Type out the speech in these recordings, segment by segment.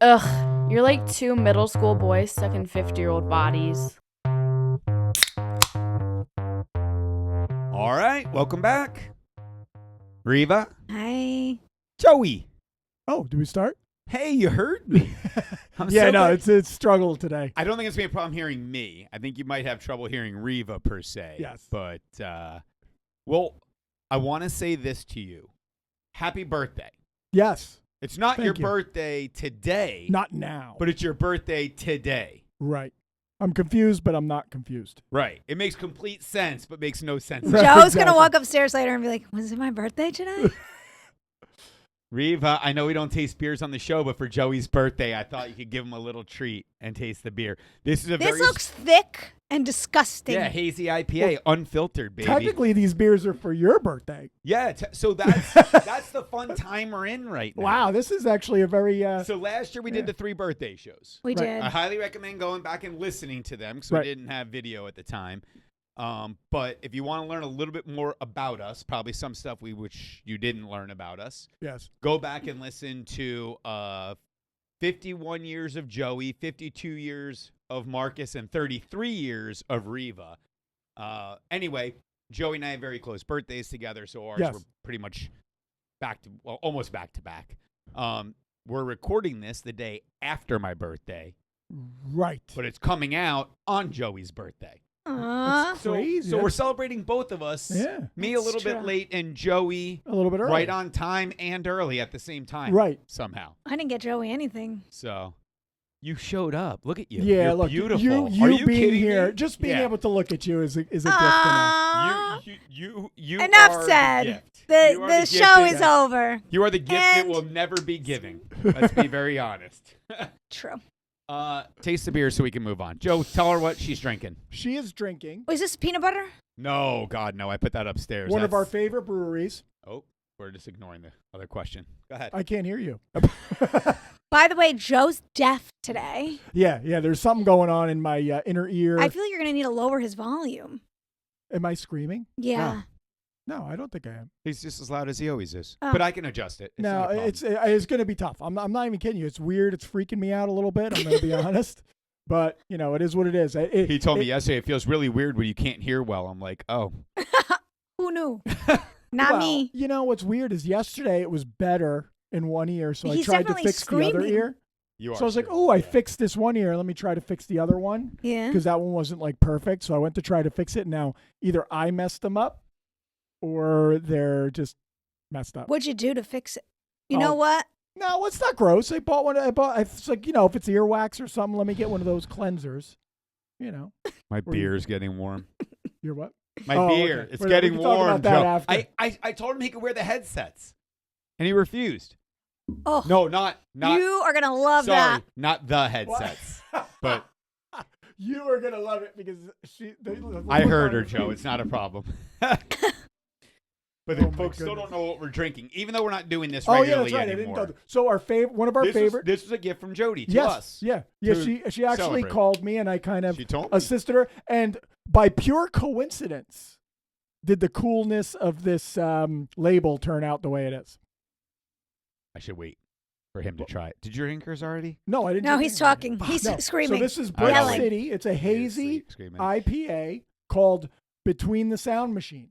Ugh, you're like two middle school boys stuck in 50-year-old bodies. All right, welcome back. Riva. Hi. Joey. Oh, do we start? Hey, you heard me. It's struggle today. I don't think it's going to be a problem hearing me. I think you might have trouble hearing Riva per se. Yes. But, well, I want to say this to you. Happy birthday. Yes. It's not Thank your you. birthday today. Not now. But it's your birthday today. Right. I'm confused, but I'm not confused. Right. It makes complete sense, but makes no sense. Right. Joe's going to Exactly. walk upstairs later and be like, was it my birthday today? Riva, I know we don't taste beers on the show, but for Joey's birthday, I thought you could give him a little treat and taste the beer. This is a This very looks thick and disgusting. yeah, hazy IPA, unfiltered, baby. Technically, these beers are for your birthday. Yeah, so that's the fun time we're in right now. Wow, this is actually a very... So last year we did the 3 birthday shows. We Right. did. I highly recommend going back and listening to them because Right. we didn't have video at the time. But if you want to learn a little bit more about us, probably some stuff which you didn't learn about us, yes. go back and listen to 51 years of Joey, 52 years of Marcus, and 33 years of Riva. Anyway, Joey and I have very close birthdays together, so ours Yes. were pretty much almost back to back. We're recording this the day after my birthday, Right. but it's coming out on Joey's birthday. Aw. That's crazy. So we're That's- celebrating both of us. Yeah. Me a That's little bit true. late and Joey A little bit early. right on time and early at the same time. Right. Somehow. I didn't get Joey anything. So you showed up. Look at you. Yeah, You're look, beautiful. you Are you being kidding here, me? just being Yeah. able to look at you is a gift enough. Aw. You Enough are said. The gift. The You are the gift show that- is over. You are the gift that And- will never be giving. Let's be very honest. True. Taste the beer so we can move on. Joe, tell her what she's drinking. She is drinking Was this peanut butter? No, God, no. I put that upstairs. one of our That's- favorite breweries. Oh, we're just ignoring the other question. Go ahead. I can't hear you. By the way, Joe's deaf today. yeah, there's something going on in my inner ear. I feel like you're going to need to lower his volume. Am I screaming? Yeah. No, I don't think I am. He's just as loud as he always is. Oh. But I can adjust it. No, not a problem. it's going to be tough. I'm not even kidding you. It's weird. It's freaking me out a little bit. I'm going to be honest. But, it is what it is. He told me yesterday it feels really weird when you can't hear well. I'm like, oh. Who knew? Not well, me. What's weird is yesterday it was better in one ear, so He's I tried to definitely fix the other screaming. ear. You are. So I was like, screwed. oh, I Yeah. fixed this one ear. Let me try to fix the other one Yeah. because that one wasn't like perfect. So I went to try to fix it. Now either I messed them up or they're just messed up. What'd you do to fix it? You Oh. know what? No, it's not gross. I bought one. It's like, if it's earwax or something, let me get one of those cleansers. My Or- beer's getting warm. You're what? My Oh, beer. okay. It's We getting can talk warm, about that Joe. after. I told him he could wear the headsets. And he refused. Oh, No, not you are going to love sorry, that. not the headsets. But You are going to love it because I heard her, Joe. It's not a problem. But the Oh my folks still goodness. don't know what we're drinking, even though we're not doing this Oh, yeah, regularly that's right. I didn't anymore. know. So one of our favorite. This was a gift from Jody to Yes. us. Yeah. to She actually celebrate. called me and I kind of She told me. assisted her. And by pure coincidence, did the coolness of this label turn out the way it is? I should wait for him to try it. Did you drink yours already? No, I didn't. No, drink he's any of it. talking. He's No. screaming. So this is All right, Brick I'll wait. City. It's a hazy Screaming. IPA called Between the Sound Machine.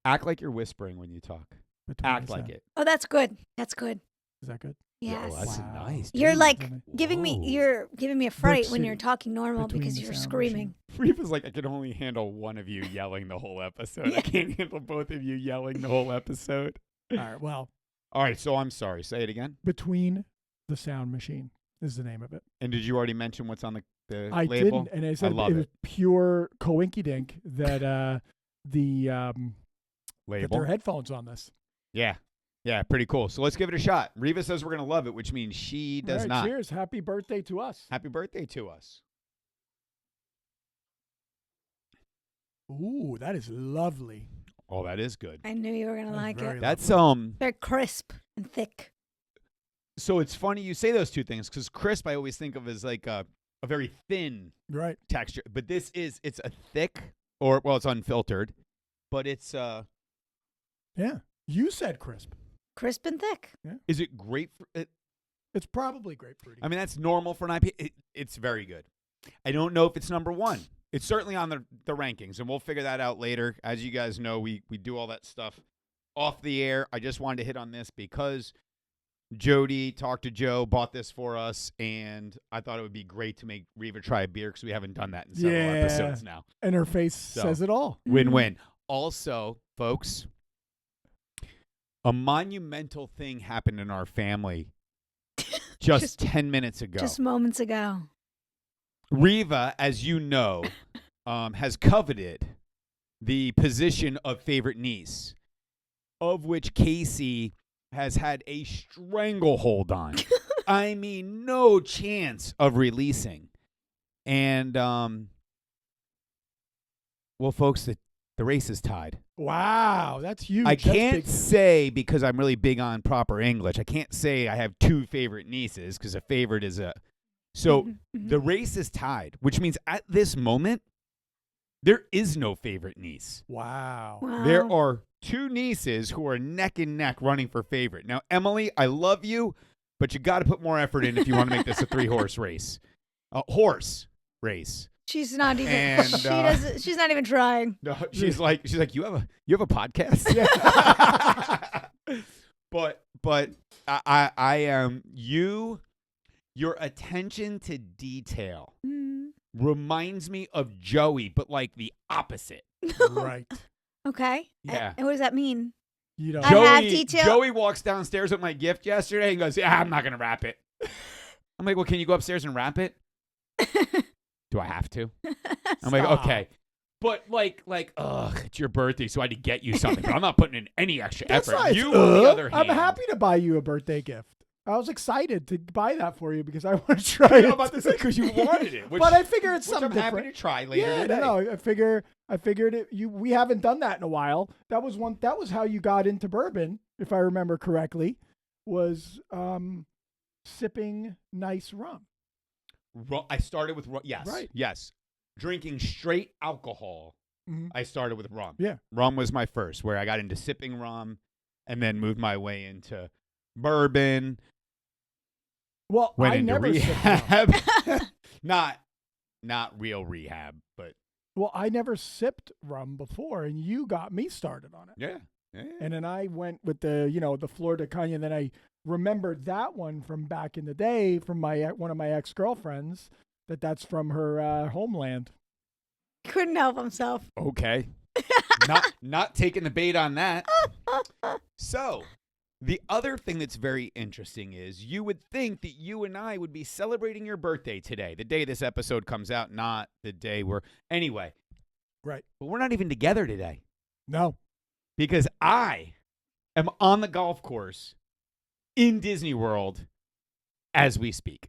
Act like you're whispering when you talk. Between Act the like Sound. it. Oh, that's good. That's good. Is that good? Yes. Oh, that's Wow. nice. You're dude. like Whoa. giving me a fright when City. you're talking normal Between because the you're Sound screaming. Reeva's like, I can only handle one of you yelling the whole episode. I can't handle both of you yelling the whole episode. All right. Well, All right, so I'm sorry. Say it again. Between the Sound Machine is the name of it. And did you already mention what's on the I label? didn't, and I said love it was it. pure coinkydink that that Label. there are headphones on this. Yeah. Yeah, pretty cool. So let's give it a shot. Riva says we're going to love it, which means she does All right, not. Cheers! Happy birthday to us. Happy birthday to us. Ooh, that is lovely. Oh, that is good. I knew you were gonna That's like very it. That's They're crisp and thick. so it's funny you say those two things because crisp I always think of as like a very thin Right. texture, but it's a thick it's unfiltered, but it's Yeah. You said crisp. Crisp and thick. is it great for it? It's probably grapefruity. I mean, that's normal for an IPA. It's very good. I don't know if it's number one. It's certainly on the rankings, and we'll figure that out later. As you guys know, we do all that stuff off the air. I just wanted to hit on this because Jody talked to Joe, bought this for us, and I thought it would be great to make Riva try a beer because we haven't done that in several episodes now. And her face says it all. Win-win. Also, folks, a monumental thing happened in our family just 10 minutes ago. Just moments ago. Riva, as you know, has coveted the position of favorite niece, of which Casey has had a stranglehold on. I mean, no chance of releasing. And, well, folks, the race is tied. Wow, that's huge. I That's can't big. say, because I'm really big on proper English, I can't say I have two favorite nieces because a favorite is a... So the race is tied, which means at this moment, there is no favorite niece. Wow. There are two nieces who are neck and neck running for favorite. Now, Emily, I love you, but you got to put more effort in if you want to make this a 3-horse race. Horse race. She's not even. And, She's not even trying. No, she's like you have a podcast. Yeah. but I am your attention to detail reminds me of Joey, but like the opposite. Right. Okay. Yeah. And what does that mean? You don't. I have detail. Joey walks downstairs with my gift yesterday and goes, "Yeah, I'm not gonna wrap it." I'm like, "Well, can you go upstairs and wrap it?" Do I have to? I'm like, okay. But like, it's your birthday, so I had to get you something. But I'm not putting in any extra That's effort. nice. You, on the other hand, I'm happy to buy you a birthday gift. I was excited to buy that for you because I want to try I it. know about this because you wanted it. Which, but I figure it's which something I'm different. happy to try later today. No, I figured it. We haven't done that in a while. That was how you got into bourbon, if I remember correctly, was sipping nice rum. I started with rum. Yes, Right. yes. Drinking straight alcohol. Mhm. I started with rum. Yeah. Rum was my first, where I got into sipping rum, and then moved my way into bourbon. Well, Went I into never sipped rum. rehab. not real rehab, but Well, I never sipped rum before, and you got me started on it. yeah. And then I went with the Florida Cognac, and then I remembered that one from back in the day from one of my ex-girlfriends, that's from her homeland. Couldn't help himself. Okay. not taking the bait on that. So, the other thing that's very interesting is you would think that you and I would be celebrating your birthday today, the day this episode comes out, not the day anyway. Right. But we're not even together today No. because I am on the golf course in Disney World as we speak.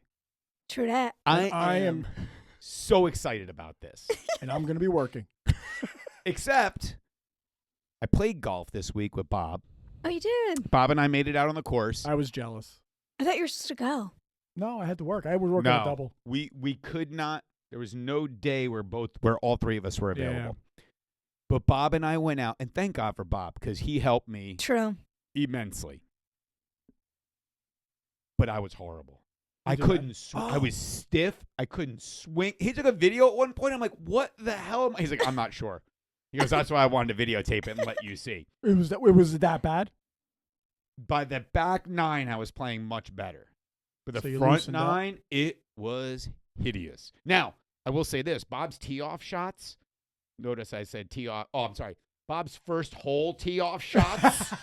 True that. I am so excited about this. And I'm going to be working. Except I played golf this week with Bob. Oh, you did? Bob and I made it out on the course. I was jealous. I thought you were supposed to go. No, I had to work. I was working a double. We could not. There was no day where all three of us were available. But Bob and I went out, and thank God for Bob because he helped me True. immensely. But I was horrible. I did couldn't. I was stiff. I couldn't swing. He took a video at one point. I'm like, "What the hell?" He's like, "I'm not sure." He goes, "That's why I wanted to videotape it and let you see." It was that bad? By the back nine, I was playing much better. But So the you front loosened up? nine, it was hideous. Now, I will say this. Bob's tee-off shots, notice I said tee-off. Oh, I'm sorry. Bob's first hole tee-off shots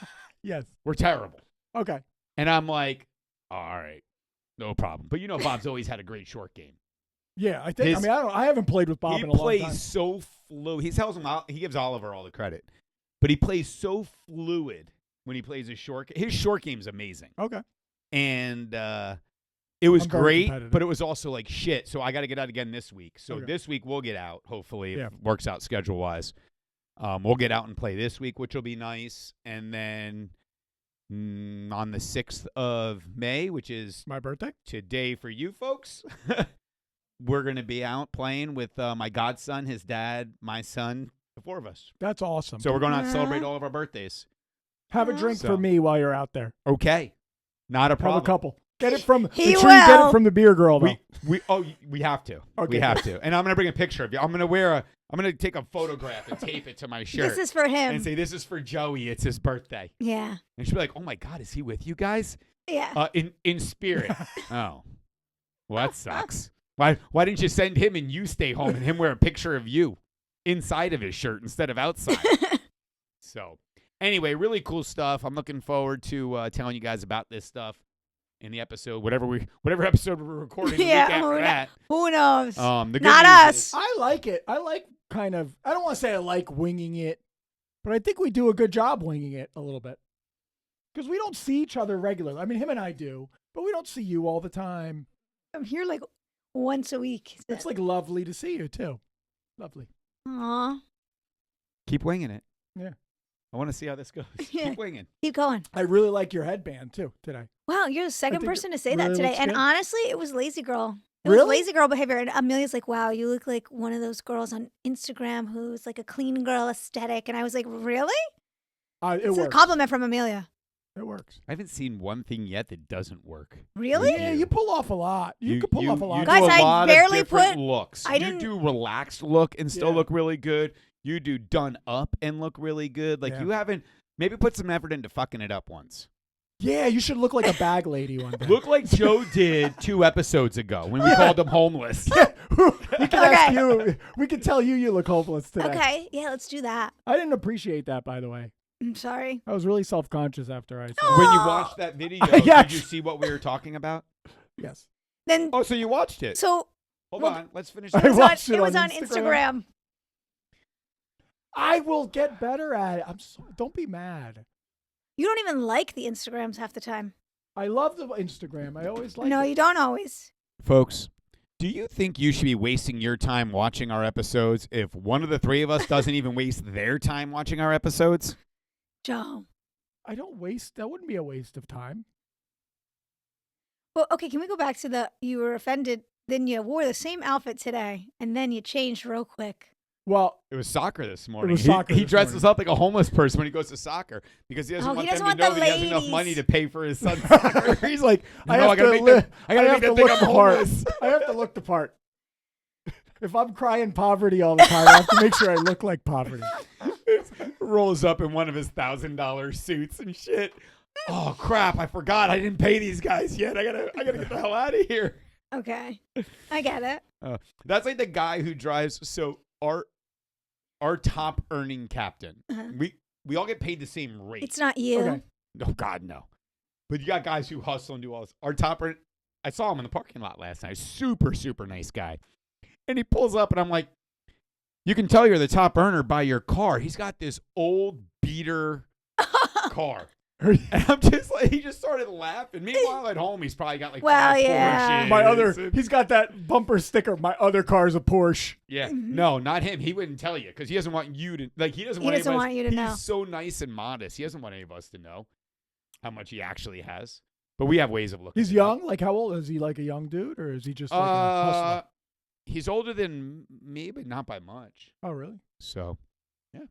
Yes. were terrible. Okay. And I'm like, all right, no problem. But you know Bob's always had a great short game. Yeah, I haven't played with Bob He in a long time. plays so fluid. He gives Oliver all the credit. But he plays so fluid when he plays his short game. His short game's amazing. Okay. And it was I'm very great, competitive. but it was also like shit. So I got to get out again this week. So Okay. this week we'll get out, hopefully, Yeah. if it works out schedule-wise. We'll get out and play this week, which will be nice. And then on the 6th of May, which is My birthday? today for you folks, we're going to be out playing with my godson, his dad, my son, the four of us. That's awesome. So we're going out to Yeah. celebrate all of our birthdays. Have a drink So- for me while you're out there. Okay. Not a Have problem. a couple. Get it from He make sure you get will. it from the beer girl though. We have to. Okay. We have to. And I'm gonna bring a picture of you. I'm gonna take a photograph and tape it to my shirt. This is for him. and say, this is for Joey. It's his birthday. Yeah. And she'll be like, oh my God, is he with you guys? Yeah. In spirit. Oh. Well, that sucks. Why didn't you send him and you stay home and him wear a picture of you inside of his shirt instead of outside? So, anyway, really cool stuff. I'm looking forward to telling you guys about this stuff in the episode, whatever episode we're recording the week after that. Who knows? The good Not news us. is- I like it. I like kind of. I don't want to say I like winging it, but I think we do a good job winging it a little bit because we don't see each other regularly. I mean, him and I do, but we don't see you all the time. I'm here like once a week. It's like lovely to see you too. Lovely. Aw. Keep winging it. Yeah. I want to see how this goes. Yeah. Keep winging. Keep going. I really like your headband too today. Wow, you're the second think person it to say that really today. looks And good. honestly, it was lazy girl. It was Really? lazy girl behavior. And Amelia's like, wow, you look like one of those girls on Instagram who's like a clean girl aesthetic. And I was like, really? It It's a works. compliment from Amelia. It works. I haven't seen one thing yet that doesn't work. Really? Yeah, you pull off a lot. You can pull off a lot. You Guys, do a I lot barely of different put- looks. I You didn't- do relaxed look and still Yeah. look really good. You do done up and look really good. Like Yeah. you haven't maybe put some effort into fucking it up once. Yeah, you should look like a bag lady one day. Look like Joe did 2 episodes ago when we called him homeless. we can ask Okay. you. We can tell you look hopeless today. Okay. Yeah, let's do that. I didn't appreciate that, by the way. I'm sorry. I was really self-conscious after I said Oh. When you watched that video, Yeah. did you see what we were talking about? yes. Then, Oh, so you watched it. so Hold well, on. Let's finish I it was, this. on, watched it it was on on Instagram. Instagram. I will get better at it. Don't be mad. You don't even like the Instagrams half the time. I love the Instagram. I always like No, it. you don't always. Folks, do you think you should be wasting your time watching our episodes if one of the 3 of us doesn't even waste their time watching our episodes? Joe. I don't waste. That wouldn't be a waste of time. Well, okay, can we go back to you were offended, then you wore the same outfit today, and then you changed real quick. Well, It was soccer this morning. was soccer he this dresses morning. up like a homeless person when he goes to soccer because he doesn't Oh, want he them doesn't to want know the that he has enough ladies. money to pay for his son's soccer. he's like, No, I have gotta to make li- them- I gotta I make have them to think look I'm the part. homeless. I have to look the part. If I'm crying poverty all the time, I have to make sure I look like poverty. Rolls up in one of his $1,000 suits and shit. Oh crap! I forgot. I didn't pay these guys yet. I gotta get the hell out of here. Okay. I get it. That's like the guy who drives. So our top earning captain. Uh-huh. We all get paid the same rate. It's not you. Okay. No, God, no. But you got guys who hustle and do all this. Our top earner, I saw him in the parking lot last night. Super, super nice guy. And he pulls up, and I'm like, you can tell you're the top earner by your car. He's got this old beater car. And I'm just like, he just started laughing. Meanwhile, at home, he's probably got like Well, 5 yeah. Porsches. He's got that bumper sticker. My other car's a Porsche. Yeah. Mhm. No, not him. He wouldn't tell you because he doesn't want you to, like, he doesn't He want doesn't anybody- want you to know. He's so nice and modest. He doesn't want any of us to know how much he actually has. But we have ways of looking. He's it up. young. Like, how old is he? Like a young dude, or is he just like a hustler? He's older than me, but not by much. Oh, really? So, yeah.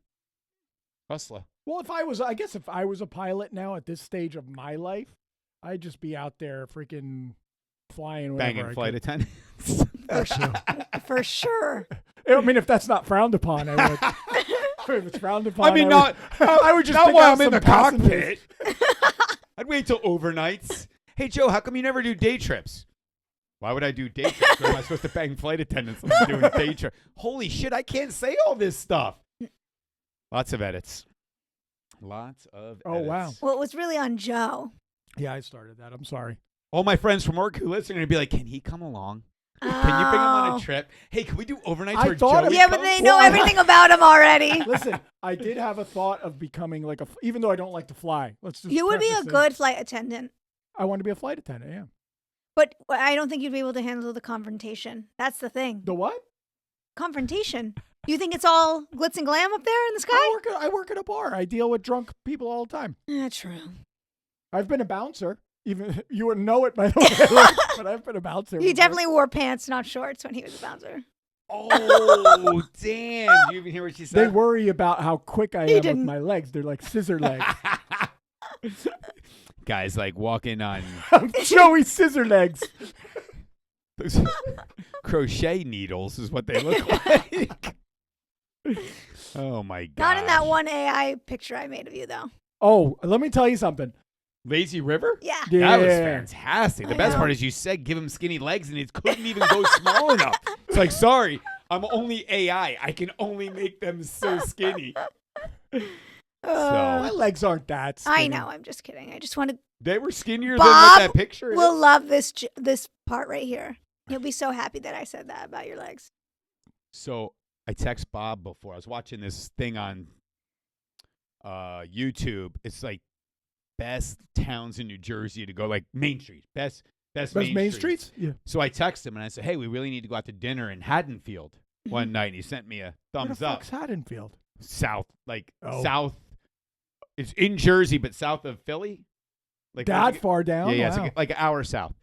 Hustler. Well, I guess if I was a pilot now at this stage of my life, I'd just be out there freaking flying wherever Banging I flight could. attendants. For sure. For sure. I mean, if that's not frowned upon, I would. If it's frowned upon, I mean, I would just not pick while out I'm in some the passengers. cockpit. I'd wait till overnights. Hey, Joe, how come you never do day trips? Why would I do day trips? Where am I supposed to bang flight attendants when I'm doing day trip? Holy shit, I can't say all this stuff. Lots of edits. Lots of Oh, edits. wow. Well, it was really on Joe. Yeah, I started that. I'm sorry. All my friends from work who listen are going to be like, can he come along? Can you bring him on a trip? Hey, can we do overnights I where thought Joey of- Yeah, but comes? they know Well, everything about him already. Listen, I did have a thought of becoming like even though I don't like to fly. Let's just. You would be a preface this. good flight attendant, I want to be a flight attendant. Yeah. but I don't think you'd be able to handle the confrontation. That's the thing. The what? Confrontation. You think it's all glitz and glam up there in the sky? I work at a bar. I deal with drunk people all the time. That's true. I've been a bouncer. Even you wouldn't know it by the way, but I've been a bouncer. He before. definitely wore pants, not shorts, when he was a bouncer. Oh, damn. Do you even hear what she They said? worry about how quick I He am didn't. with my legs. They're like scissor legs. guys like walking on Joey scissor legs. those crochet needles is what they look like. Oh my god! Not in that one AI picture I made of you, though. Oh, let me tell you something. Lazy River. Yeah. Yeah. That was fantastic. The I best know. part is you said give him skinny legs and it couldn't even go small enough. It's like, sorry, I'm only AI. I can only make them so skinny. My So legs aren't that skinny. I know. I'm just kidding. I just want to. they were skinnier than Bob what that picture We'll is. love this part right here. He'll be so happy that I said that about your legs. So I text Bob before. I was watching this thing on YouTube. It's like best towns in New Jersey to go, like Main Street. Best Main streets? Yeah. So I texted him and I said, hey, we really need to go out to dinner in Haddonfield one night. And he sent me a thumbs Where the up. fuck's Haddonfield? South, like Oh. south. It's in Jersey, but south of Philly. Like That far down? Yeah, Wow. it's like an hour south.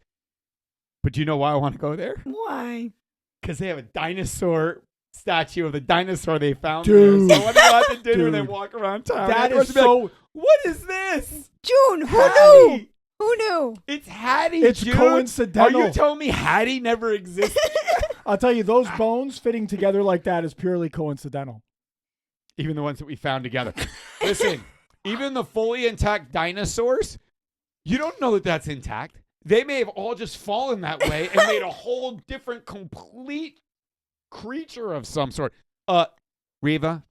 But do you know why I want to go there? Why? Because they have a dinosaur statue of the dinosaur they found Dude. there. So I want to go out to dinner and then Dude. walk around town. That Everyone's is be like, so... what is this? June, who Hattie. knew? Who knew? It's Hattie. It's dude. coincidental. Are you telling me Hattie never existed? I'll tell you, those bones fitting together like that is purely coincidental. Even the ones that we found together. Listen, even the fully intact dinosaurs, you don't know that that's intact. They may have all just fallen that way and made a whole different, complete creature of some sort. Riva,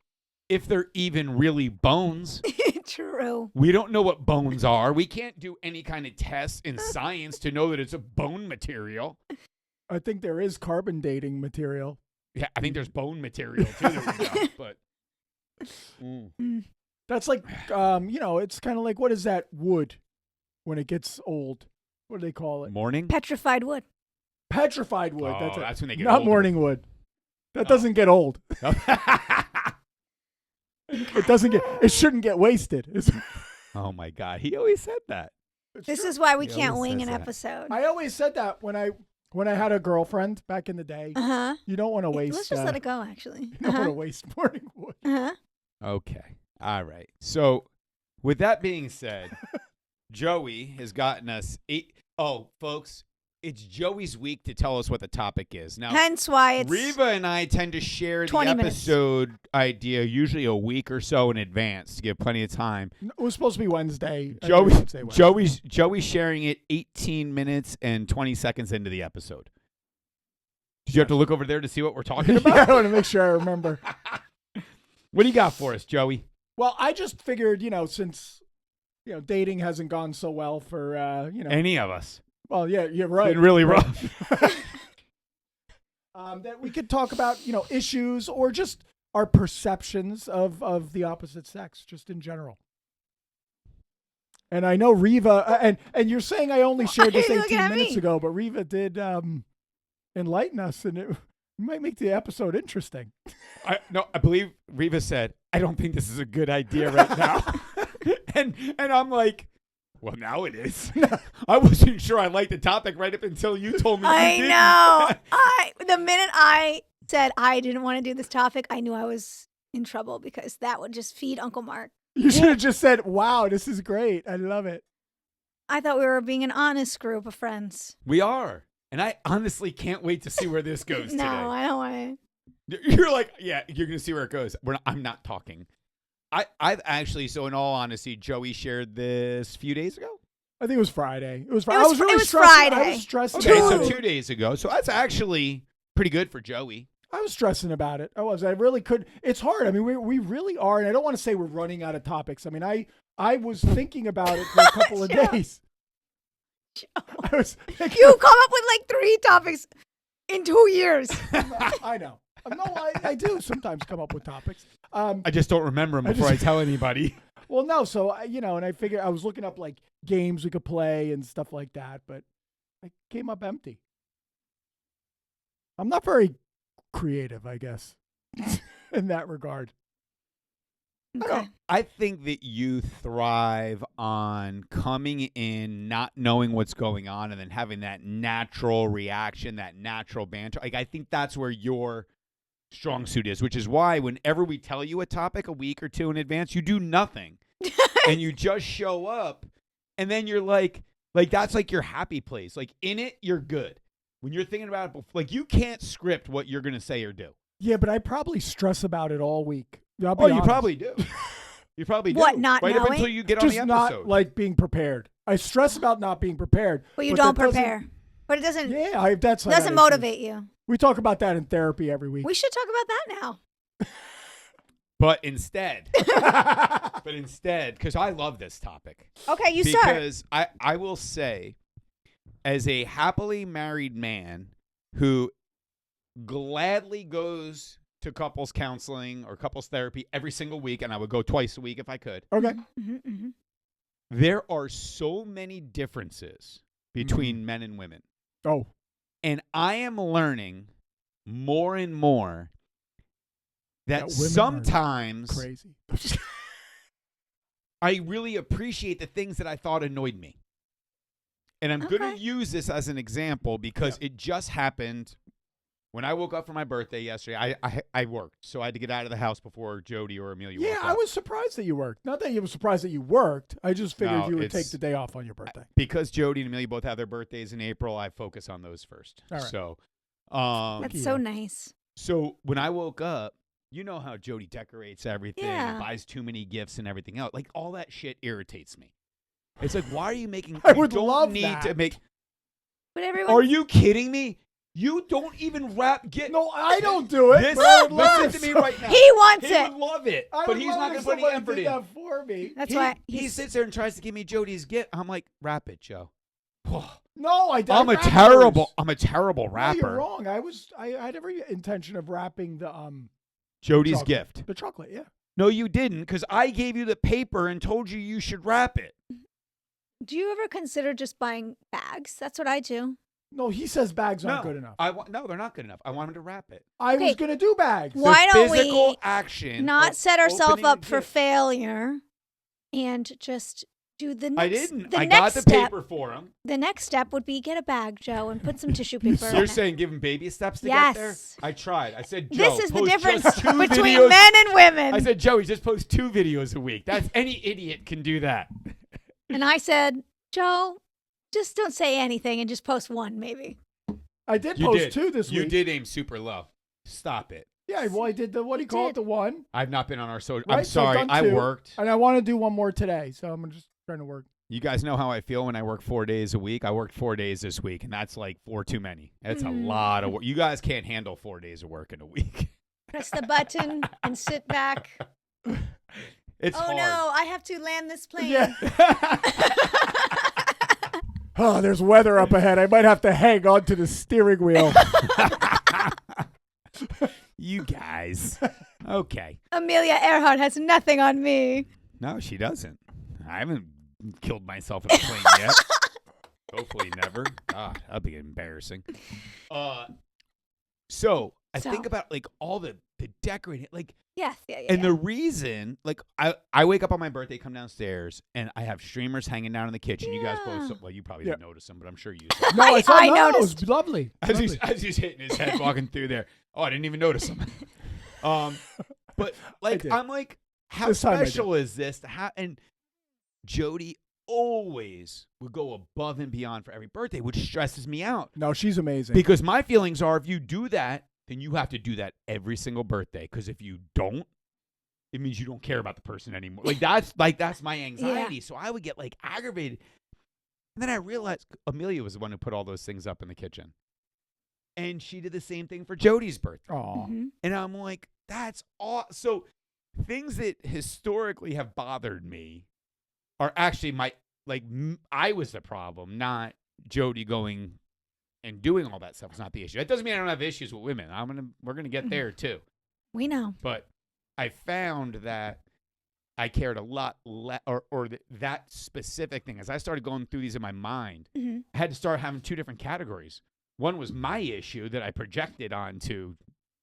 if they're even really bones, True. we don't know what bones are. We can't do any kind of tests in science to know that it's a bone material. I think there is carbon dating material. Yeah, I think there's bone material too that we know, but That's like, it's kind of like, what is that wood when it gets old? What do they call it? morning. Petrified wood. Petrified wood. Oh, That's it. that's when they get Not older. morning wood. That doesn't get old. It doesn't get. It shouldn't get wasted. Oh my God, he always said that. This is why we He can't always wing says an that. episode. I always said that when I had a girlfriend back in the day. Uh-huh. You don't want to waste. Let's just let it go, actually. You don't want to waste morning wood. Uh-huh. Okay. All right. So, with that being said, Joey has gotten us 8. Oh, folks, it's Joey's week to tell us what the topic is. Now, Hence why it's Riva and I tend to share the 20 minutes. episode idea usually a week or so in advance to give plenty of time. It was supposed to be Wednesday. I think we should say Wednesday. Joey's sharing it 18 minutes and 20 seconds into the episode. Did you have to look over there to see what we're talking about? Yeah, I want to make sure I remember. What do you got for us, Joey? Well, I just figured, since dating hasn't gone so well for Any of us. well, yeah, you're It's right. been really rough. That we could talk about, issues or just our perceptions of the opposite sex, just in general. And I know Riva, and you're saying I only shared Why this are you 18 looking at minutes me? ago, but Riva did enlighten us, and it might make the episode interesting. I believe Riva said, I don't think this is a good idea right now. and I'm like, well, now it is. I wasn't sure I liked the topic right up until you told me I you didn't. know. The minute I said I didn't want to do this topic, I knew I was in trouble because that would just feed Uncle Mark. You should have just said, wow, this is great. I love it. I thought we were being an honest group of friends. We are. And I honestly can't wait to see where this goes No, today. I don't want to. You're like, yeah, you're going to see where it goes. I'm not talking. I've actually, so in all honesty, Joey shared this a few days ago. I think it was Friday. It was It Friday. was I was really it was stressing. I Friday. was stressing. Okay, about so it. 2 days ago. So that's actually pretty good for Joey. I was stressing about it. I was. I really could. It's hard. I mean, we really are. And I don't want to say we're running out of topics. I mean, I was thinking about it for a couple of Joe. days. I was thinking. You come up with like 3 topics in 2 years. I know. No, I do sometimes come up with topics. I just don't remember them I before just- I tell anybody. Well, no. So and I figured I was looking up like games we could play and stuff like that, but I came up empty. I'm not very creative, I guess, in that regard. Okay. I think that you thrive on coming in, not knowing what's going on, and then having that natural reaction, that natural banter. Like, I think that's where your strong suit is, which is why whenever we tell you a topic a week or two in advance, you do nothing. And you just show up And then you're like that's like your happy place. Like in it, you're good. When you're thinking about it, like you can't script what you're going to say or do. Yeah, but I probably stress about it all week. I'll be Oh, you honest. probably do. You probably do. What, not right up knowing? until you get on Just the not episode. like being prepared. I stress about not being prepared. But you that don't doesn't- prepare. But it doesn't that's doesn't motivate you. We talk about that in therapy every week. We should talk about that now. But instead, because I love this topic. Okay, you start. Because I will say, as a happily married man who gladly goes to couples counseling or couples therapy every single week, and I would go twice a week if I could. Okay. There are so many differences between men and women. Oh. And I am learning more and more that That women are sometimes Crazy. I really appreciate the things that I thought annoyed me. And I'm going Okay. to use this as an example because it just happened when I woke up for my birthday yesterday. I worked, so I had to get out of the house before Jody or Amelia woke Yeah, up. I was surprised that you worked. Not that you were surprised that you worked. I just figured No, you would it's- take the day off on your birthday. Because Jody and Amelia both have their birthdays in April, I focus on those first. All right. So, That's so nice. so when I woke up, you know how Jody decorates everything Yeah. and buys too many gifts and everything else. Like all that shit irritates me. It's like, why are you making? I you would don't love need that. to make. But everyone Are you kidding me? You don't even wrap. No, I don't do it. This, but I would love listen to me it. right now. He wants He it. would love it, I but would he's love not it going if to put any somebody effort did in. that for me. That's he, why he sits there and tries to give me Jody's gift. I'm like, wrap it, Joe. No, I I'm a wrap terrible. yours. I'm a terrible No, rapper. you're wrong. I had every intention of wrapping the Jody's chocolate. gift. The chocolate, yeah. No, you didn't, because I gave you the paper and told you should wrap it. Do you ever consider just buying bags? That's what I do. No, he says bags aren't No, good enough. No, they're not good enough. I want him to wrap it. I Okay. was gonna do bags. Why the don't physical we action not of set ourselves opening up the for gift. failure and just do the next I didn't. The I next got the step, paper for him. The next step would be get a bag, Joe, and put some tissue paper You're in it. saying give him baby steps to Yes. get there? I tried. I said, Joe, This is the post difference just two between videos. men and women. I said, Joey, just post 2 videos a week. That's any idiot can do that. And I said, Joe, just don't say anything and just post one, maybe. I did You post did. 2 this You week. did aim super low. Stop it. Yeah, well, I did the what do you call it? did. The one. I've not been on our social. Right? I'm So I've sorry. done I 2, worked. and I want to do one more today. So I'm just trying to work. You guys know how I feel when I work 4 days a week. I worked 4 days this week, and that's like 4 too many. That's a lot of work. You guys can't handle 4 days of work in a week. Press the button and sit back. It's Oh hard. no, I have to land this plane. Yeah. Oh, there's weather up ahead. I might have to hang on to the steering wheel. You guys. Okay. Amelia Earhart has nothing on me. No, she doesn't. I haven't killed myself in a plane yet. Hopefully never. God, that'd be embarrassing. So I So. think about like all the decorating, like, Yes, yeah. and the reason, like, I wake up on my birthday, come downstairs, and I have streamers hanging down in the kitchen. You guys both, Yeah. well, you probably Yeah. didn't notice them, but I'm sure you saw. No, I saw I no, it noticed. was lovely. As he's, Lovely. as he's hitting his head walking through there. Oh, I didn't even notice him. But like did. I'm like, how This time I did. special is this? And Jody always would go above and beyond for every birthday, which stresses me out No, she's amazing. because my feelings are if you do that, then you have to do that every single birthday. Because if you don't, it means you don't care about the person anymore. That's my anxiety. So I would get like aggravated. And then I realized Amelia was the one who put all those things up in the kitchen. And she did the same thing for Jody's birthday. Aw. Mhm. And I'm like, that's all. So things that historically have bothered me are actually I was the problem, not Jody going and doing all that stuff is not the issue. That doesn't mean I don't have issues with women. We're gonna get there too. We know. But I found that I cared a lot that specific thing. As I started going through these in my mind, Mhm. I had to start having 2 different categories. One was my issue that I projected onto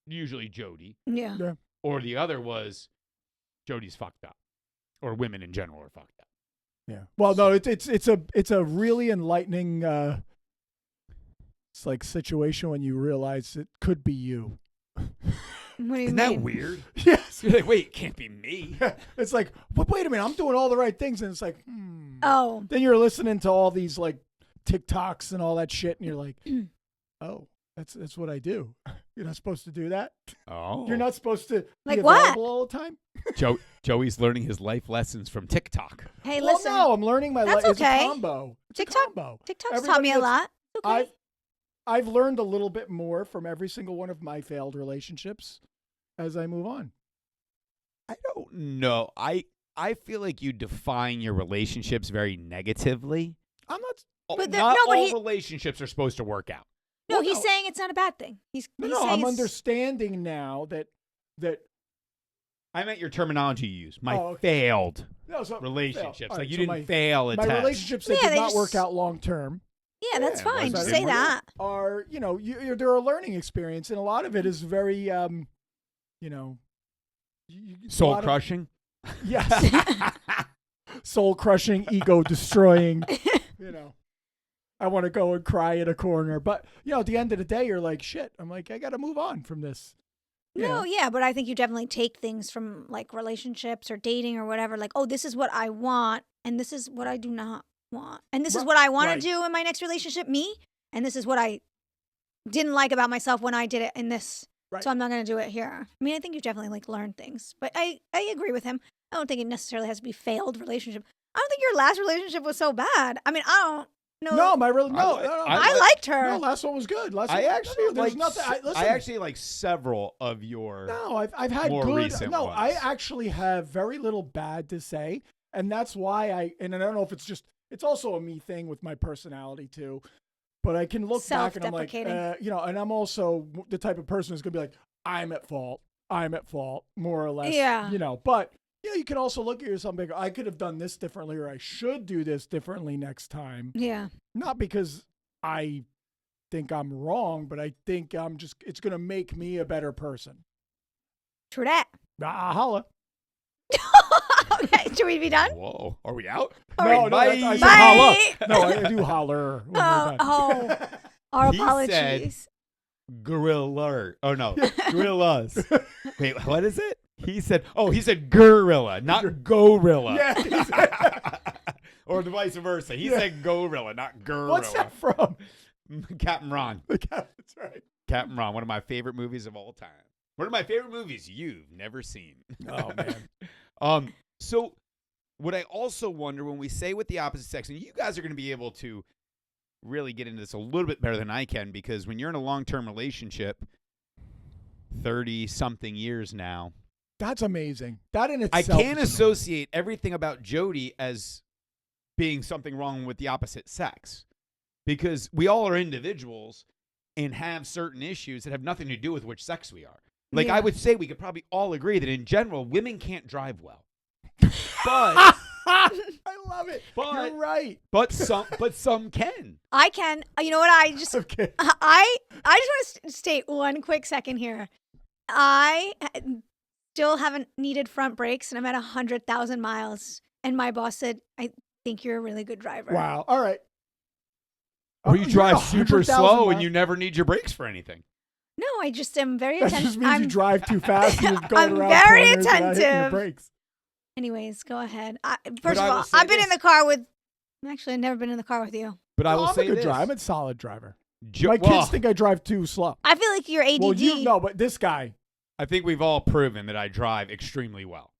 usually Jody, Yeah. Yeah. or the other was Jody's fucked up, or women in general are fucked up. Yeah. Well, no, it's a really enlightening it's like situation when you realize it could be you. What do you Isn't mean? that weird? Yes. You're like, wait, it can't be me. It's like, but wait a minute, I'm doing all the right things, and it's like, Oh. Then you're listening to all these like TikToks and all that shit, and you're like, oh, that's what I do. You're not supposed to do that. Oh. You're not supposed to Like be what? available all the time. Joey's learning his life lessons from TikTok. Hey, Well, listen. no, I'm learning my That's life. It's okay. a combo. It's a TikTok- combo. TikTok's taught Everybody me a gets- lot. Okay. I've learned a little bit more from every single one of my failed relationships as I move on. I don't know. I feel like you define your relationships very negatively. I'm not. But there- Not no, but all he- relationships are supposed to work out. No, Well, he's no. saying it's not a bad thing. He's No, he's no. saying I'm it's- understanding now that I meant your terminology you used. My Oh, okay. failed no, so, relationships. all like right, you so didn't fail a my test. relationships that Yeah, did they not work just- out long term Yeah, that's Yeah, fine. was Just that say in- that. are they're a learning experience, and a lot of it is very Soul crushing. Yes. Soul crushing, ego destroying. I want to go and cry in a corner, but at the end of the day, you're like, shit. I'm like, I got to move on from this. You No, know? yeah, but I think you definitely take things from like relationships or dating or whatever. Like, oh, this is what I want, and this is what I do not want, and this is what I want right. to do in my next relationship, me, and this is what I didn't like about myself when I did it in this. Right. So I'm not going to do it here. I mean, I think you definitely like learned things, but I agree with him. I don't think it necessarily has to be failed relationship. I don't think your last relationship was so bad. I mean, I don't know. No, my real no, I- no, no. I liked her. No, last one was good. Last I one, actually no, there's like. nothing. Listen, I actually like several of your. no, I've had more good. recent No, I ones. actually have very little bad to say, and that's why and I don't know if it's also a me thing with my personality too, but I can look back and I'm like, Self-deprecating. and I'm also the type of person who's gonna be like, I'm at fault, more or less, Yeah. but. You can also look at yourself and go, I could have done this differently, or I should do this differently next time. Yeah. Not because I think I'm wrong, but I think it's going to make me a better person. True that. Holla. Okay, should we be done? Whoa, are we out? All No, right. no, I said Bye. holla. No, I do holler when we're done. Oh, our He apologies. Gorilla. Oh no, gorillas. Wait, what is it? He said gorilla, not gorilla. Yeah. Or the vice versa. He Yeah. said gorilla, not gorilla. What's that from? Captain Ron. That's right. Captain Ron, one of my favorite movies of all time. One of my favorite movies you've never seen. Oh, man. So what I also wonder when we say with the opposite sex, and you guys are going to be able to really get into this a little bit better than I can, because when you're in a long-term relationship, 30-something years now, That's amazing. That in I itself. can't is associate everything about Jody as being something wrong with the opposite sex, because we all are individuals and have certain issues that have nothing to do with which sex we are. Like, Yeah. I would say we could probably all agree that in general, women can't drive well. But I love it. But- You're right. some can. I can. You know what? I just Okay. I just want to state one quick second here. I still haven't needed front brakes, and I'm at 100,000 miles. And my boss said, "I think you're a really good driver." Wow. All right. Or you You're drive 100,000 super slow and miles. you never need your brakes for anything. No, I just am very That attentive. just means you drive too fast and you're going I'm around very corners without hitting your attentive. brakes. Anyways, go ahead. First I of will all, say I've been in this. the car with. Actually, I've never been in the car with you. But I No, will I'm say a good this. driver. I'm a solid driver. Jo- My well, kids think I drive too slow. I feel like you're ADD. Well, but this guy. I think we've all proven that I drive extremely well.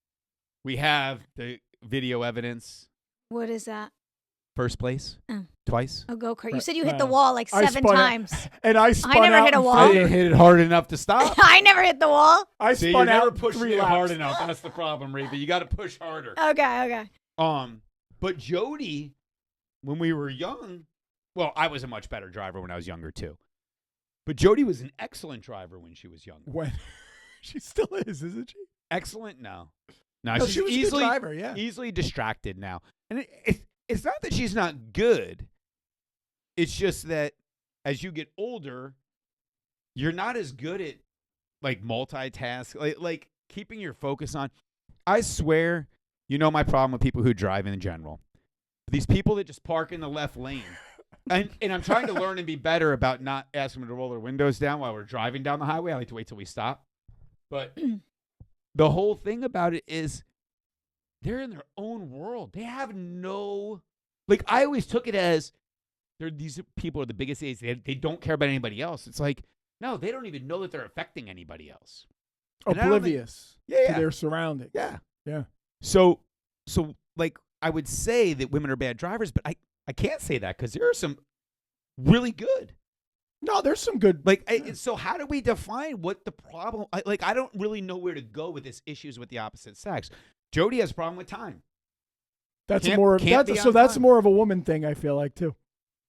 We have the video evidence. What is that? First place. Oh. Twice. A go kart. You Right. said you hit the wall like I 7 spun out- times. And I spun never out hit a in wall. I front- didn't hit it hard enough to stop. I never hit the wall. I See, spun you're never out pushing 3 it laps. hard enough. That's the problem, Riva. You got to push harder. Okay. But Jody, when we were young, well, I was a much better driver when I was younger too. But Jody was an excellent driver when she was younger. When she still is, isn't she? Excellent? No, No, she's she was a good driver. Yeah. easily distracted now. And it's not that she's not good. It's just that as you get older, you're not as good at like multitask, like keeping your focus on. I swear, you know my problem with people who drive in general. These people that just park in the left lane. And I'm trying to learn and be better about not asking them to roll their windows down while we're driving down the highway. I like to wait till we stop. But the whole thing about it is they're in their own world. They have no, like, I always took it as these people are the biggest idiots. They don't care about anybody else. It's like, no, they don't even know that they're affecting anybody else. And I don't think- Oblivious to their surroundings. Yeah. Yeah. So like, I would say that women are bad drivers, but I can't say that because there are some really good. No, there's some good. Like, so how do we define what the problem? I don't really know where to go with this issues with the opposite sex. Jody has a problem with time. That's Can't- more. can't be That's on so. That's time. more of a woman thing. I feel like too.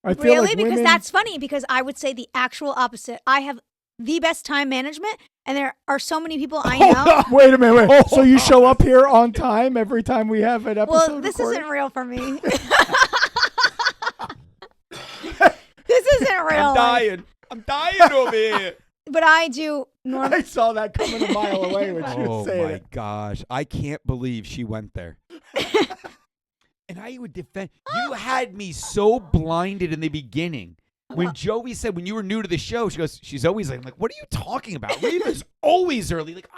I feel Really? like Because women, that's funny because I would say the actual opposite. I have the best time management, and there are so many people I know. Wait a minute. Wait. So you show up here on time every time we have an episode? Well, this recorded? isn't real for me. This isn't real. I'm dying over here. But I do normally. I saw that coming a mile away when she was saying it. gosh, I can't believe she went there. And I would defend. You had me so blinded in the beginning. When Joey said, when you were new to the show, she goes, she's always late. I'm like, what are you talking about? Riva's always early. Like,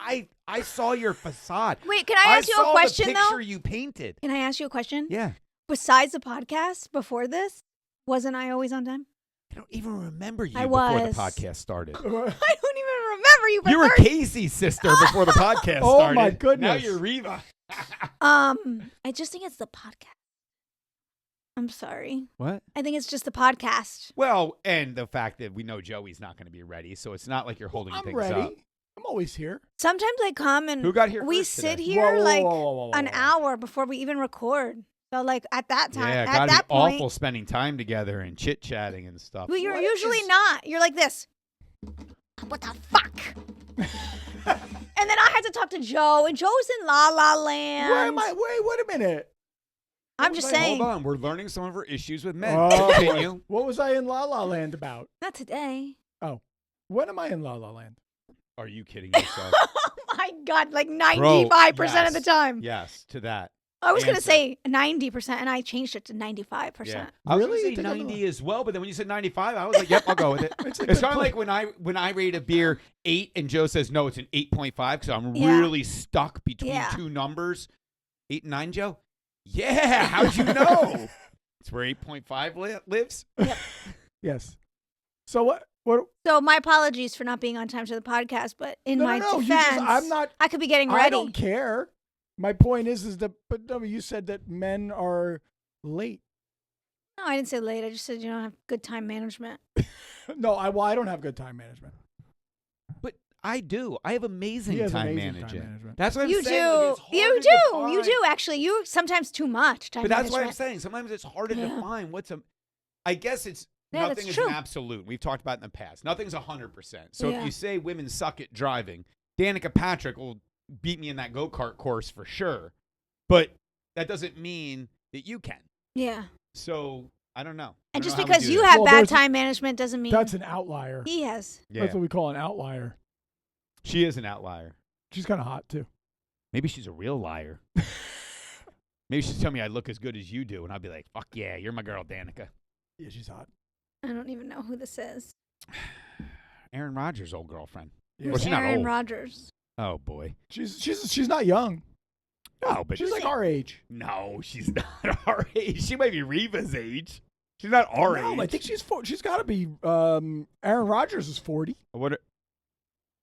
I saw your facade. Wait, can I ask you a question, the picture though? you painted. Can I ask you a question? Yeah. Besides the podcast, before this, wasn't I always on time? I don't even remember you I before the was. podcast started. I don't even remember you. You were Casey's sister before the podcast Oh, started. my goodness. Now you're Riva. I just think it's the podcast. I'm sorry. What? I think it's just the podcast. Well, and the fact that we know Joey's not going to be ready, so it's not like you're holding I'm things ready. up. I'm always here. Sometimes I come and Who got here we first sit today? here Whoa, like whoa, an hour before we even record. So like at that time, Yeah, at gotta that be point, awful spending time together and chit-chatting and stuff. well, you're What usually is- not. You're like this. What the fuck? And then I had to talk to Joe, and Joe's in La La Land. Where am I? Wait a minute. I'm just Wait, saying. Hold on, we're learning some of her issues with men. Oh, Continue. what was I in La La Land about? Not today. Oh, when am I in La La Land? Are you kidding yourself? Oh my God, like 95% of the yes. time. Yes, to that. I was going to Answer. say 90%, and I changed it to 95%. Yeah. I was Really? going You to say think I'm 90 as well, but then when you said 95, I was like, yep, I'll go with it. It's a It's good kind of point. like when I rate a beer 8 and Joe says, no, it's an 8.5 because I'm Yeah. really stuck between Yeah. two numbers. 8 and 9, Joe? Yeah, how'd you know? It's where 8.5 lives? Yes. So what? What? So my apologies for not being on time to the podcast, but in my no, defense, you just, I'm not. I could be getting I ready. don't care. My point is that. But no, you said that men are late. No, I didn't say late. I just said you don't have good time management. No, I don't have good time management. But I do. I have amazing He has time amazing time management. management. That's what I'm You saying. do. Like, it's hard You to do. define. You do actually. You sometimes too much time But that's what I'm management. saying. Sometimes it's hard to Yeah. define what's a. I guess it's Yeah, nothing that's is true. an absolute. We've talked about it in the past. Nothing's 100%. So Yeah. if you say women suck at driving, Danica Patrick will beat me in that go-kart course for sure. But that doesn't mean that you can. Yeah. So I don't know. I And don't just know how we because do you that. have Well, bad there's- time management doesn't mean That's an outlier. he has. Yeah. That's what we call an outlier. She is an outlier. She's kind of hot too. Maybe she's a real liar. Maybe she's telling me I look as good as you do, and I'll be like, "Fuck yeah, you're my girl, Danica." Yeah, she's hot. I don't even know who this is. Aaron Rodgers' old girlfriend. Yeah. Well, she's not Aaron old. Rodgers. Oh boy. She's not young. No, but She's like our age. No, she's not our age. She might be Riva's age. She's not our No, age. I think she's got to be. Aaron Rodgers is 40. What?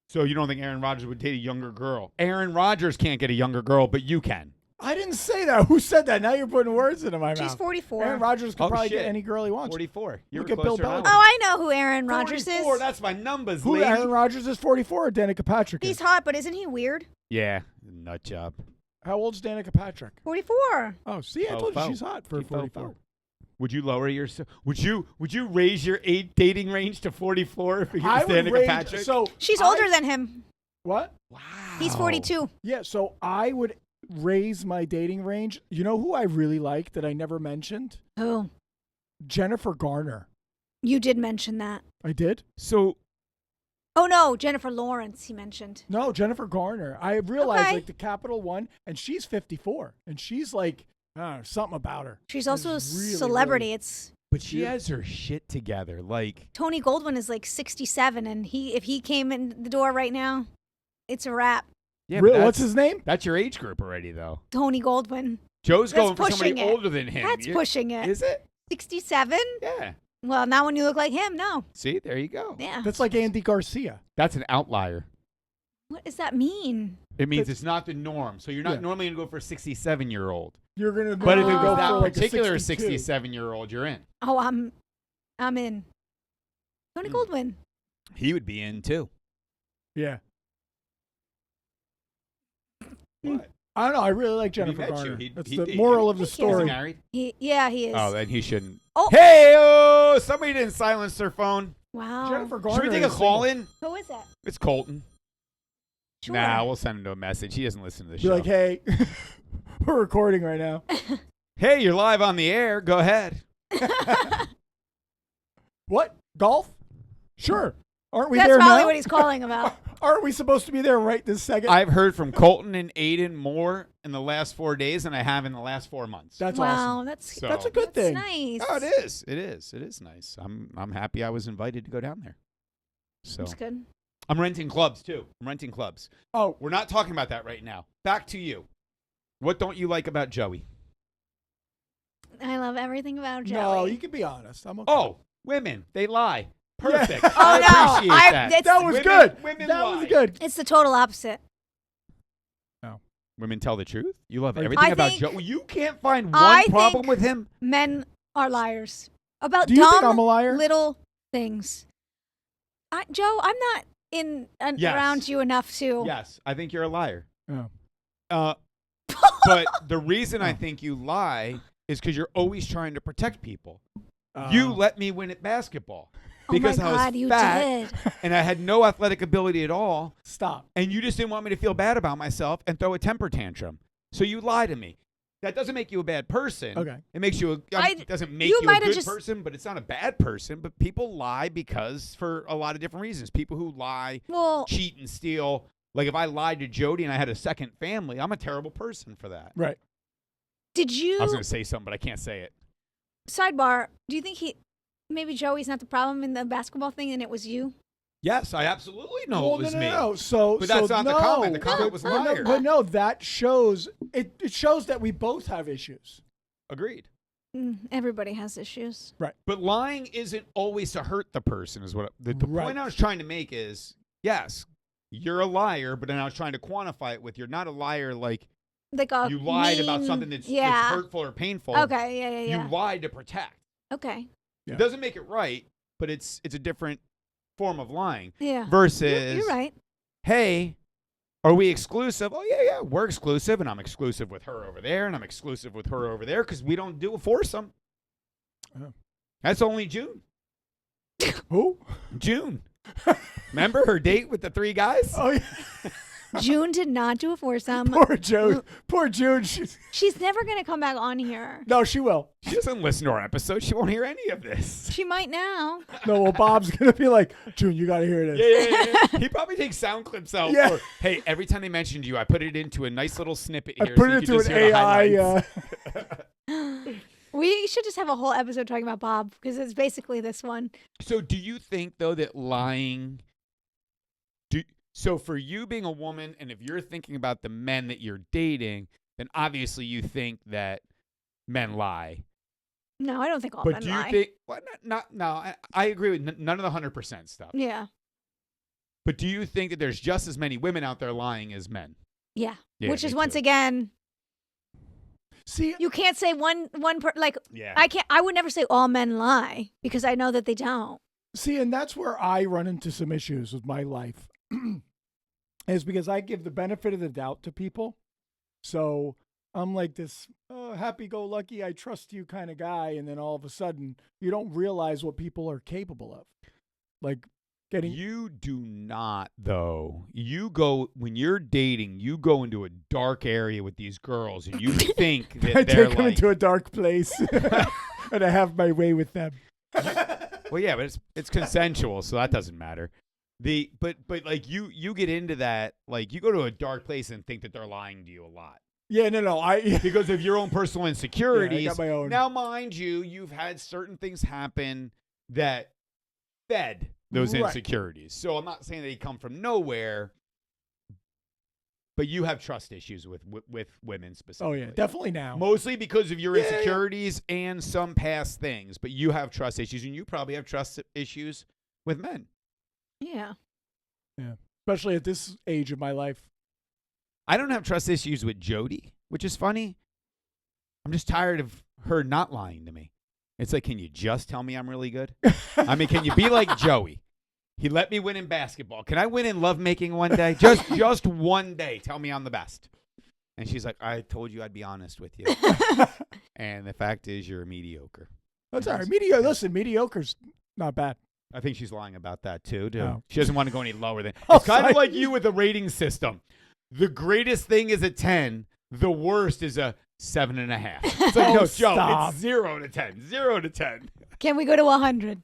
So you don't think Aaron Rodgers would date a younger girl? Aaron Rodgers can't get a younger girl, but you can. I didn't say that. Who said that? Now you're putting words into my She's mouth. 44. Aaron Rodgers can Oh, probably shit. get any girl he wants. 44. You Look were at Bill closer than I Belichick. was. Oh, I know who Aaron Rodgers 44, is. that's my numbers, Who? lady. Aaron Rodgers is 44 or Danica Patrick? He's is? hot, but isn't he weird? Yeah, nut job. How old's Danica Patrick? 44. Oh, see, I Oh, told you fo. she's hot for She fo, 44. fo. Would you lower your? Would you raise your dating range to 44 if it I was would Danica range, Patrick? so She's I- older than him. What? Wow. He's 42. Yeah, so I would raise my dating range. You know who I really like that I never mentioned? Oh, Jennifer Garner. you did mention that. I did? So Oh, no, Jennifer Lawrence, he mentioned. No, Jennifer Garner. I realized Okay. like the Capital One, and she's 54, and she's like something about her. She's also a It's really, celebrity. really- It's but she has her shit together. Like, Tony Goldwyn is like 67, and if he came in the door right now, it's a wrap. Yeah, but What's his name? That's your age group already, though. Tony Goldwyn. Joe's That's going for somebody pushing it. older than him. That's pushing it. Is it? 67? Yeah. Well, not when you look like him, no. See, there you go. Yeah. That's like Andy Garcia. That's an outlier. What does that mean? It means it's not the norm. So you're not Yeah. normally going to go for a 67-year-old. You're gonna. But if it go was that for like a particular 62. 67-year-old, you're in. Oh, I'm in. Tony Goldwyn. He would be in, too. Yeah. What? I don't know. I really like Have he Jennifer met you? Garner. That's He'd the date moral you. of the Is he Is he story. married? He is. Oh, then he shouldn't. Oh. Hey, oh, somebody didn't silence their phone. Wow. Jennifer Garner. Should we take a is call single. in? Who is that? It's Colton. Sure. Nah, we'll send him to a message. He doesn't listen to the Be show. like, hey, we're recording right now. Hey, you're live on the air. Go ahead. What? Golf? Sure. Aren't we That's there probably now? what he's calling about. Aren't we supposed to be there right this second? I've heard from Colton and Aiden more in the last 4 days than I have in the last 4 months. That's wow, awesome. that's So- That's a good that's thing. nice. Oh, it is. It is. It is nice. I'm happy I was invited to go down there. So That's good. I'm renting clubs too. I'm renting clubs. Oh, We're not talking about that right now. Back to you. What don't you like about Joey? I love everything about Joey. no, you can be honest. I'm okay. Oh, women. They lie. Perfect. Yeah. I Oh, no. appreciate that. it's- that was Women- good. women that lie. was good. It's the total opposite. Women tell the truth. You love I everything about think- Joey. You can't find I one problem think- with him. Men are liars about Do you think dumb I'm a liar? little things. Joe, I'm not Yes. around you enough to. Yes, I think you're a liar. Oh. But the reason I think you lie is because you're always trying to protect people. You let me win at basketball because oh my I was God, you fat did. and I had no athletic ability at all, Stop. and you just didn't want me to feel bad about myself and throw a temper tantrum. So you lie to me. That doesn't make you a bad person. Okay. It makes you it doesn't make you you a might have good just- person, but it's not a bad person. But people lie because for a lot of different reasons. People who lie, Well, cheat, and steal. Like if I lied to Jody and I had a second family, I'm a terrible person for that. Right. did you? I was going to say something, but I can't say it. Sidebar. Do you think maybe Joey's not the problem in the basketball thing, and it was you? Yes, I absolutely know Well, it was no, me. No. So, But that's so not the no. comment. The comment was But liar. But no, that shows it shows that we both have issues. Agreed. Everybody has issues. But lying isn't always to hurt the person. Is what the Right. point I was trying to make is. Yes, you're a liar, but then I was trying to quantify it with you're not a liar like Like a you lied about mean- something that's yeah. hurtful or painful. Okay. Yeah. You lied to protect. Okay. Yeah. It doesn't make it right, but it's a different form of lying. Yeah. Versus, You're right. hey, are we exclusive? Oh, yeah, we're exclusive, and I'm exclusive with her over there, and I'm exclusive with her over there because we don't do a foursome. Oh. That's only June. Who? June. Remember her date with the 3 guys? Oh yeah. June did not do a foursome. Poor Joe. Poor June. She's never gonna come back on here. No, she will. She doesn't listen to our episode. She won't hear any of this. She might now. No, well, Bob's gonna be like, June, you gotta hear this. Yeah. He probably takes sound clips out. Yeah. Or, hey, every time they mentioned you, I put it into a nice little snippet I here. put so it you into can an just hear the AI. highlights. We should just have a whole episode talking about Bob because it's basically this one. So do you think, though, that lying... So for you being a woman, and if you're thinking about the men that you're dating, then obviously you think that men lie. No, I don't think all But men do you lie. think... Well, no, I agree with none of the 100% stuff. Yeah. But do you think that there's just as many women out there lying as men? Yeah. Yeah, Which is me once too. again, See, you can't say one like Yeah. I would never say all men lie because I know that they don't. and that's where I run into some issues with my life, is because I give the benefit of the doubt to people. So I'm like this happy-go-lucky, I trust you kind of guy, and then all of a sudden you don't realize what people are capable of, like getting. You do not, though. You go, when you're dating, you go into a dark area with these girls, and you think that I they're take them like, into a dark place, and I have my way with them. well, yeah, but it's consensual, so that doesn't matter. But like you get into that, like you go to a dark place and think that they're lying to you a lot Yeah, no, because of your own personal insecurities. Yeah, I got my own. Now, mind you, you've had certain things happen that fed those Right. insecurities. So I'm not saying they come from nowhere, But you have trust issues with women specifically. Oh yeah, definitely now. Mostly because of your Yeah. insecurities and some past things. But you have trust issues, and you probably have trust issues with men. Yeah. Especially at this age of my life. I don't have trust issues with Jody, which is funny. I'm just tired of her not lying to me. It's like, can you just tell me I'm really good? I mean, can you be like Joey? He let me win in basketball. Can I win in lovemaking one day? Just one day. Tell me I'm the best. And she's like, I told you I'd be honest with you. And the fact is, you're mediocre. That's all right. Mediocre's not bad. I think she's lying about that too. Oh. She doesn't want to go any lower than. Oh, It's kind sorry. of like you with the rating system. The greatest thing is a 10. The worst is a 7.5. It's like, Oh, no, Joe, stop. it's 0 to 10. 0 to 10. Can we go to 100?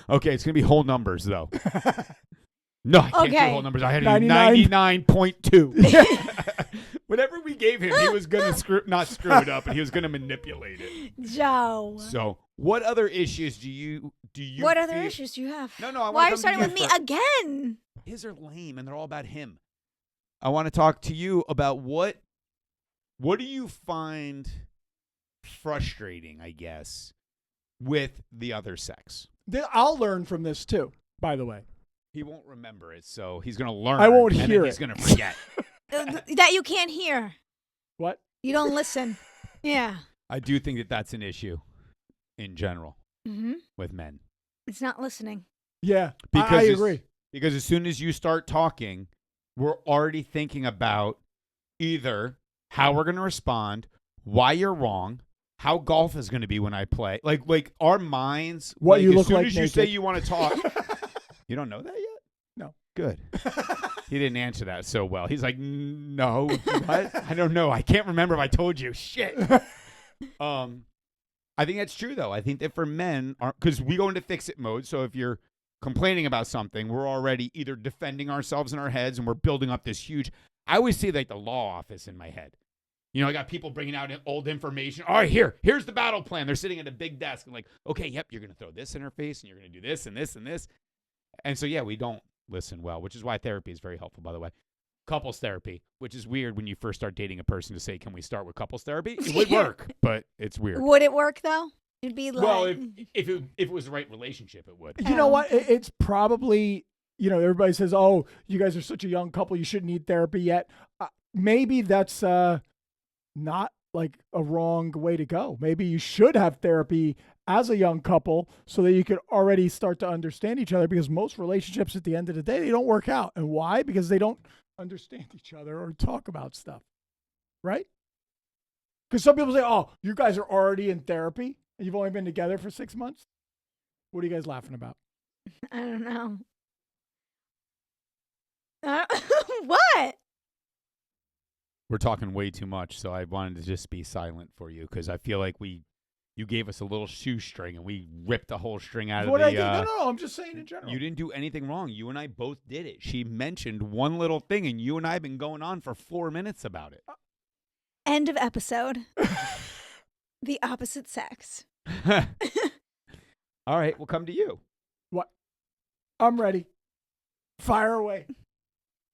Okay, it's gonna be whole numbers though. No, I can't do Okay. whole numbers. I had to do 99. 99.2. Whatever we gave him, he was gonna not screw it up, and he was gonna manipulate it. Joe. So, what other issues do you? What other feel- issues do you have? No, I Why wanna are you come to starting you with me first. again? His are lame, and they're all about him. I want to talk to you about what do you find frustrating, I guess, with the other sex? I'll learn from this too, by the way. He won't remember it, so he's going to learn. I won't and hear then he's it. going to forget. That you can't hear. What? You don't listen. Yeah. I do think that that's an issue in general Mm-hmm. with men. It's not listening. Yeah, Because I it's- agree. Because as soon as you start talking, we're already thinking about either how we're going to respond, why you're wrong, how golf is going to be when I play. Like our minds. What you as look soon like as you say naked. you want to talk. You don't know that yet? No. Good. He didn't answer that so well. He's like, no. What? I don't know. I can't remember if I told you. Shit. I think that's true, though. I think that for men, because we go into fix-it mode, so if you're complaining about something, we're already either defending ourselves in our heads and we're building up this huge. I always see like the law office in my head. You know, I got people bringing out old information. All right, here's the battle plan. They're sitting at a big desk and like, okay, yep, you're going to throw this in her face and you're going to do this and this and this. And so, yeah, we don't listen well, which is why therapy is very helpful, by the way. Couples therapy, which is weird when you first start dating a person to say, can we start with couples therapy? It would work, but it's weird. Would it work though? It'd be like. Well, if it was the right relationship, it would. You know what? It's probably, everybody says, oh, you guys are such a young couple. You shouldn't need therapy yet. Maybe that's not like a wrong way to go. Maybe you should have therapy as a young couple so that you could already start to understand each other, because most relationships at the end of the day, they don't work out. And why? Because they don't understand each other or talk about stuff. Right? Because some people say, oh, you guys are already in therapy and you've only been together for 6 months. What are you guys laughing about? I don't know. What? We're talking way too much, so I wanted to just be silent for you because I feel like you gave us a little shoestring and we ripped the whole string out of What the. I did? No, I'm just saying in general. You didn't do anything wrong. You and I both did it. She mentioned one little thing, and you and I have been going on for 4 minutes about it. End of episode. The opposite sex. All right, we'll come to you. What? I'm ready. Fire away.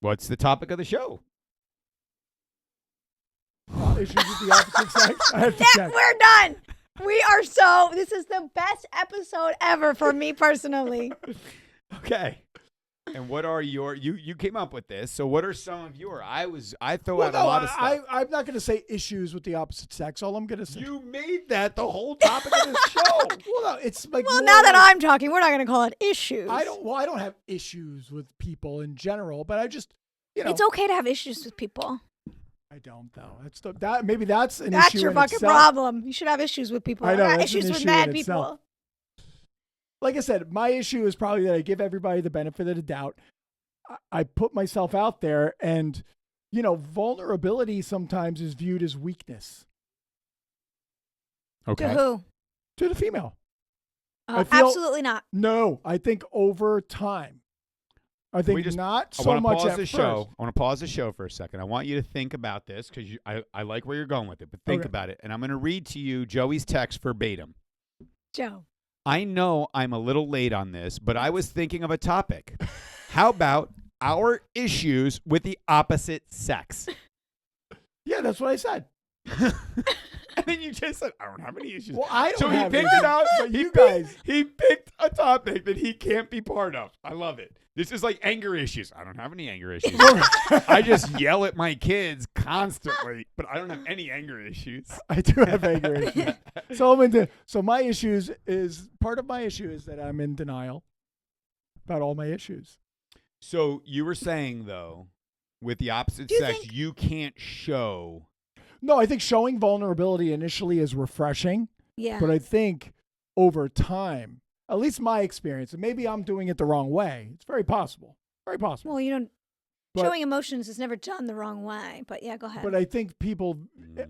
What's the topic of the show? Issues with the opposite sex. I have to check. We're done. This is the best episode ever for me personally. Okay. And what are you came up with this, so what are some of your, I throw Well, out no, a lot of stuff. I'm not going to say issues with the opposite sex. All I'm going to say. You made that the whole topic of this show. Well, no, it's like. Well, more now that like- I'm talking, we're not going to call it issues. I don't have issues with people in general, but I just, It's okay to have issues with people. I don't though. Maybe that's an That's issue. your in fucking itself. problem. You should have issues with people. I know, Not that's an issues with issue mad in people. itself. Like I said, my issue is probably that I give everybody the benefit of the doubt. I put myself out there, and vulnerability sometimes is viewed as weakness Okay. To who? to the female. Oh, I feel- absolutely not. No, I think over time. I think not I so want to much pause at the first. show. I want to pause the show for a second. I want you to think about this because I like where you're going with it, but think Okay. about it. And I'm going to read to you Joey's text verbatim. Joe. I know I'm a little late on this, but I was thinking of a topic. How about our issues with the opposite sex. Yeah, that's what I said. And then you just said, I don't have any issues. Well, I don't so he have picked issues, it out, but he you picked- guys- He picked a topic that he can't be part of. I love it. This is like anger issues. I don't have any anger issues. I just yell at my kids constantly, but I don't have any anger issues. I do have anger issues. So my issues is part of my issue is that I'm in denial about all my issues. So you were saying, though, with the opposite Do you sex, think- you can't show. No, I think showing vulnerability initially is refreshing, Yeah. but I think over time, at least my experience, and maybe I'm doing it the wrong way. It's very possible. Very possible. Well, you know, But- showing emotions is never done the wrong way. But yeah, go ahead. But I think people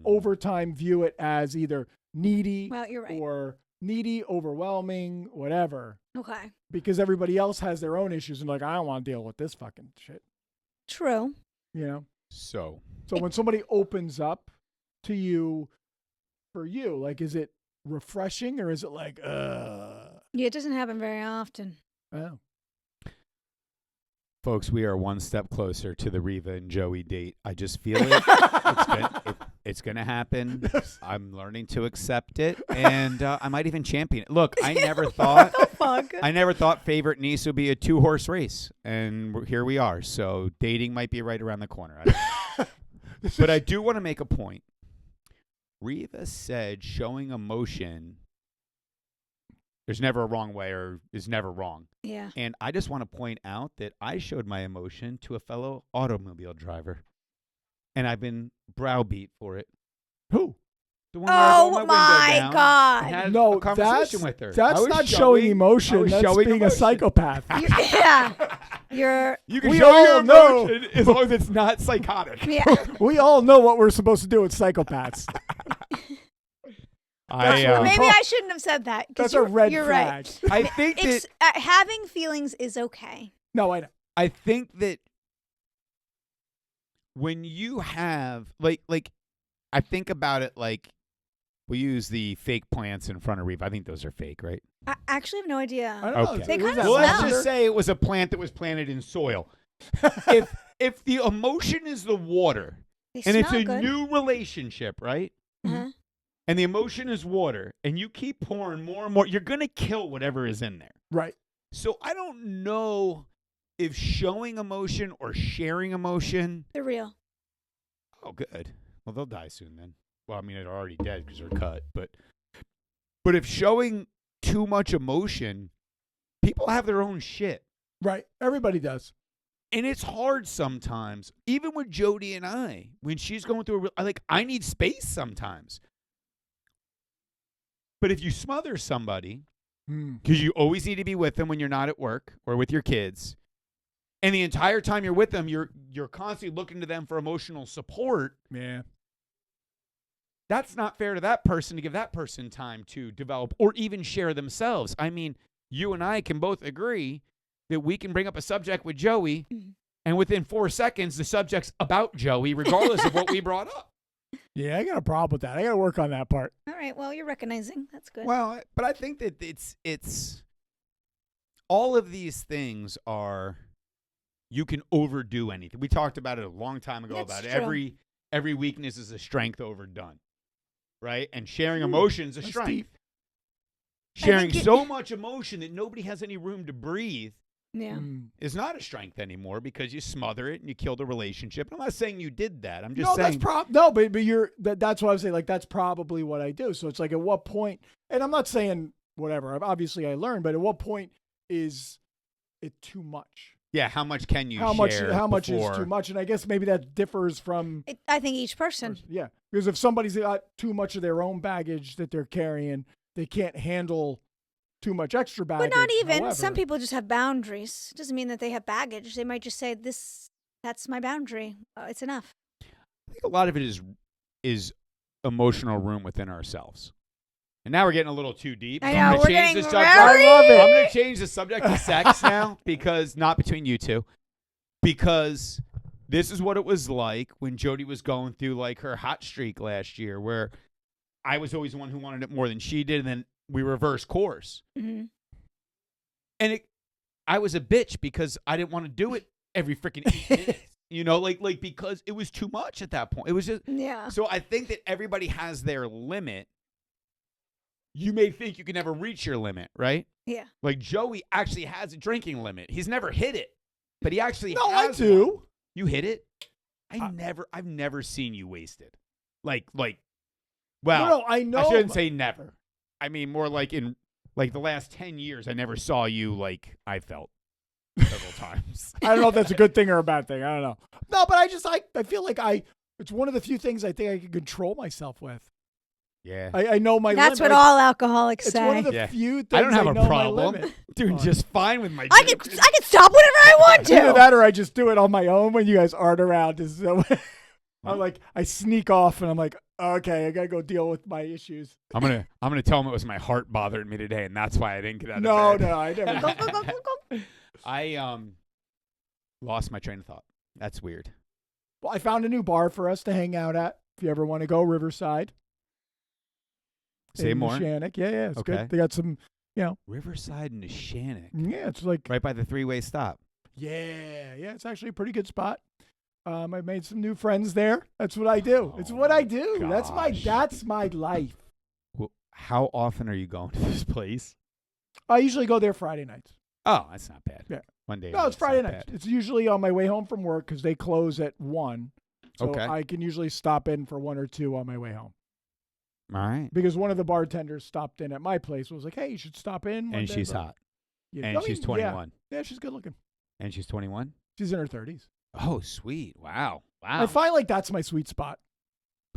over time view it as either needy well, you're right. or needy, overwhelming, whatever, Okay. because everybody else has their own issues and like, I don't want to deal with this fucking shit, True. you know? So So when somebody opens up to you for you, like, is it refreshing or is it like, Yeah, it doesn't happen very often. oh. folks, we are one step closer to the Riva and Joey date. I just feel it. It's gonna happen. I'm learning to accept it, and I might even champion it. Look, I never thought Fuck. I never thought favorite niece would be a 2-horse race, and here we are. So dating might be right around the corner. But I do want to make a point. Riva said showing emotion, there's never a wrong way or is never wrong. Yeah. And I just want to point out that I showed my emotion to a fellow automobile driver. And I've been browbeat for it. Who? The one where I rolled Oh window my down God. and had No, a conversation with her. I that's was not showing I emotion. was That's showing being a emotion. psychopath. Yeah. You're. You can We show your all know. emotion as long as it's not psychotic. Yeah. We all know what we're supposed to do with psychopaths. Maybe I shouldn't have said that. 'Cause That's a red you're flag. Right. I think that It's having feelings is okay. No, I know. I think that when you have like I think about it like we use the fake plants in front of Riva. I think those are fake, right? I actually have no idea. I don't know. Okay. They Was kinda that Well, let's smell. just say it was a plant that was planted in soil. if the emotion is the water They and it's smell a good. new relationship, right? Uh-huh. And the emotion is water and you keep pouring more and more, you're going to kill whatever is in there. Right. So I don't know if showing emotion or sharing emotion. They're real. Oh, good. Well, they'll die soon then. Well, I mean, they're already dead because they're cut. But if showing too much emotion, people have their own shit. Right. Everybody does. And it's hard sometimes, even with Jody and I, when she's going through I need space sometimes. But if you smother somebody, because you always need to be with them when you're not at work or with your kids, and the entire time you're with them, you're constantly looking to them for emotional support. Yeah. That's not fair to that person to give that person time to develop or even share themselves. I mean, you and I can both agree that we can bring up a subject with Joey, and within 4 seconds, the subject's about Joey, regardless of what we brought up. Yeah, I got a problem with that. I got to work on that part. All right. Well, you're recognizing. That's good. Well, but I think that it's all of these things are you can overdo anything. We talked about it a long time ago That's about true. every weakness is a strength overdone, right? And sharing emotions a that's strength. deep. Sharing think so much emotion that nobody has any room to breathe yeah. is not a strength anymore because you smother it and you kill the relationship. I'm not saying you did that. I'm just No, saying. but you're that's what I was saying. Like, that's probably what I do. So it's like, at what point? And I'm not saying whatever. Obviously, I learned, but at what point is it too much? Yeah, how much can you How share? much is before- too much? And I guess maybe that differs from I think each person. yeah, because if somebody's got too much of their own baggage that they're carrying, they can't handle too much extra baggage. But not even. However, Some people just have boundaries. It doesn't mean that they have baggage. They might just say, that's my boundary. It's enough. I think a lot of it is emotional room within ourselves. And now we're getting a little too deep. I so know, I'm we're gonna change getting the subject. very- I love it. I'm going to change the subject to sex now because not between you two. Because this is what it was like when Jody was going through like her hot streak last year where I was always the one who wanted it more than she did and then we reversed course. Mm-hmm. And I was a bitch because I didn't want to do it every freaking 8 minutes. You know, like because it was too much at that point. It was just Yeah. so I think that everybody has their limit. You may think you can never reach your limit, right? Yeah. Like Joey actually has a drinking limit. He's never hit it, but he actually No, I has do. one. You hit it? I've never seen you wasted. Well, No, I know. I shouldn't say never. I mean more like in like the last 10 years, I never saw you like I felt several times. I don't know if that's a good thing or a bad thing. I don't know. No, but I feel like it's one of the few things I think I can control myself with. Yeah. I know my That's limit. what all alcoholics It's say. one of the Yeah. few things I don't have a know problem. my limit. Doing just fine with my I drinking. can stop whenever I want Either to. that or I just do it on my own when you guys aren't around. I'm like, I sneak off and I'm like, okay, I gotta go deal with my issues. I'm gonna tell him it was my heart bothering me today, and that's why I didn't get out of No, bed. I never. Go, go, go, go, go. I lost my train of thought. That's weird. Well, I found a new bar for us to hang out at. If you ever want to go, Riverside. Say in more. Neshannock. Yeah, it's Okay. good. They got some, Riverside and Neshannock, yeah, it's like, right by the 3-way stop. yeah, it's actually a pretty good spot. I made some new friends there. That's what I do. It's what I do. Gosh. That's my life. Well, how often are you going to this place? I usually go there Friday nights. Oh, that's not bad. Yeah. One day. a No, it's week's Friday not nights. bad. It's usually on my way home from work because they close at 1. So Okay. I can usually stop in for 1 or 2 on my way home. All right. Because one of the bartenders stopped in at my place was like, hey, you should stop in. one And day, she's but- hot. Yeah, And I mean, she's 21. Yeah, she's good looking. And she's 21. She's in her 30s. Oh, sweet. Wow. I find like that's my sweet spot.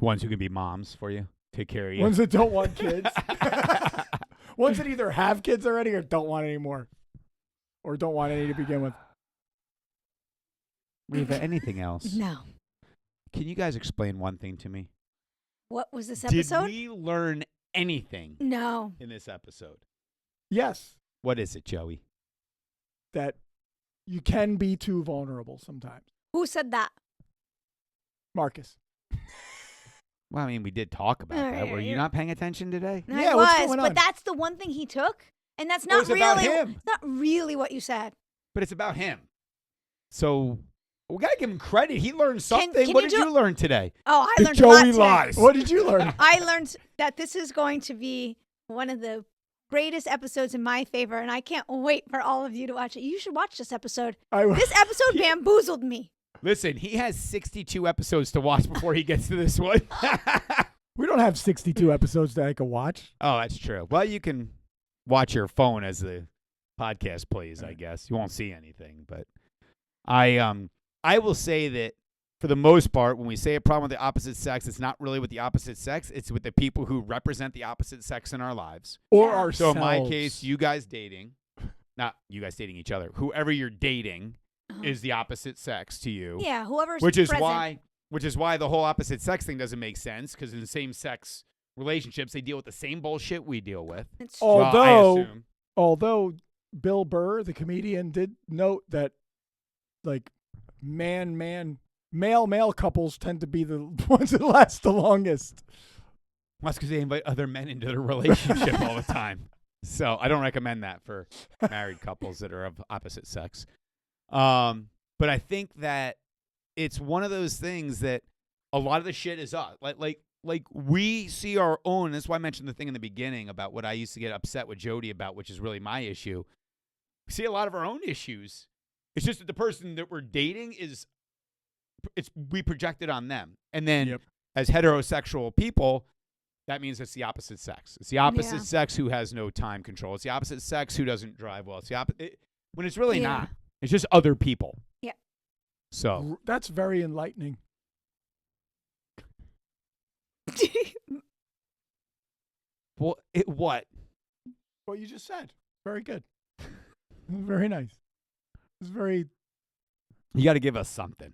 Ones who can be moms for you, take care of you. Ones that don't want kids. Ones that either have kids already or don't want any more. Or don't want any to begin with. Riva, anything else? No. Can you guys explain one thing to me? What was this Did episode? we learn anything No. in this episode? Yes, What is it, Joey? that you can be too vulnerable sometimes. Who said that? Marcus. Well, I mean, we did talk about All that. right, Were you yeah. not paying attention today? Yeah, I what's was, going but on? that's the one thing he took, and that's It not was about really. him. Not really what you said. But it's about him. So we got to give him credit. He learned something. can What you did you learn today? Oh, I That learned a lot Joey today. lies. What did you learn? I learned that this is going to be one of the greatest episodes in my favor, and I can't wait for all of you to watch it. You should watch this episode. This episode bamboozled me. Listen, he has 62 episodes to watch before he gets to this one. We don't have 62 episodes that I can watch. Oh, that's true. Well, you can watch your phone as the podcast plays, I guess. You won't see anything, but I will say that for the most part, when we say a problem with the opposite sex, it's not really with the opposite sex. It's with the people who represent the opposite sex in our lives. Or Yeah. ourselves. So in my case, you guys dating, not you guys dating each other, whoever you're dating is the opposite sex to you. Yeah, whoever's Which is present. why the whole opposite sex thing doesn't make sense, because in the same sex relationships, they deal with the same bullshit we deal with. It's Oh. Well, I Although- assume. Although Bill Burr, the comedian, did note that like male couples tend to be the ones that last the longest. Well, that's because they invite other men into their relationship all the time. So I don't recommend that for married couples that are of opposite sex. But I think that it's one of those things that a lot of the shit is us. Like we see our own. That's why I mentioned the thing in the beginning about what I used to get upset with Jody about, which is really my issue. We see a lot of our own issues. It's just that the person that we're dating we project it on them. And then Yep. as heterosexual people, that means it's the opposite sex. It's the opposite Yeah. sex who has no time control. It's the opposite sex who doesn't drive well. It's the opposite when it's really Yeah. not. It's just other people. Yeah. So That's very enlightening. what? What you just said. Very good. Very nice. It's very. You got to give us something.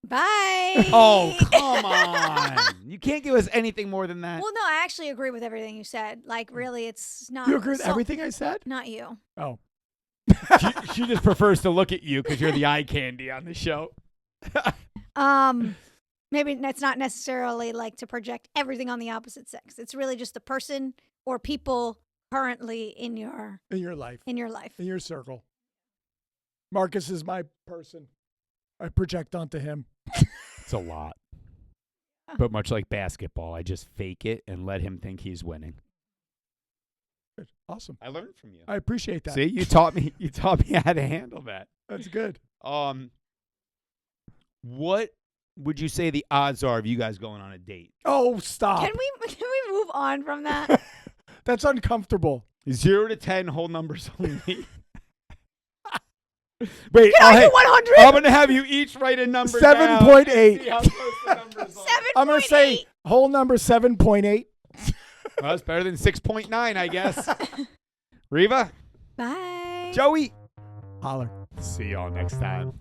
Bye. Oh, come on. You can't give us anything more than that. Well, no, I actually agree with everything you said. Like, really, it's not. You agree with so- everything I said? Not you. Oh. she just prefers to look at you because you're the eye candy on the show. Maybe it's not necessarily like to project everything on the opposite sex. It's really just the person or people currently in your In your life. life. In your circle. Marcus is my person. I project onto him. It's a lot. But much like basketball, I just fake it and let him think he's winning. Good. Awesome. I learned from you. I appreciate that. See, you taught me how to handle that. That's good. What would you say the odds are of you guys going on a date? Oh, stop. Can we move on from that? That's uncomfortable. 0 to 10, whole numbers only. Wait, Can I do 100? I'm gonna have you each write a number. 7.8. See how close the numbers are. 7.8. I'm going to say whole number 7.8. Well, that's better than 6.9, I guess. Riva, Bye. Joey. Holler. See y'all next time.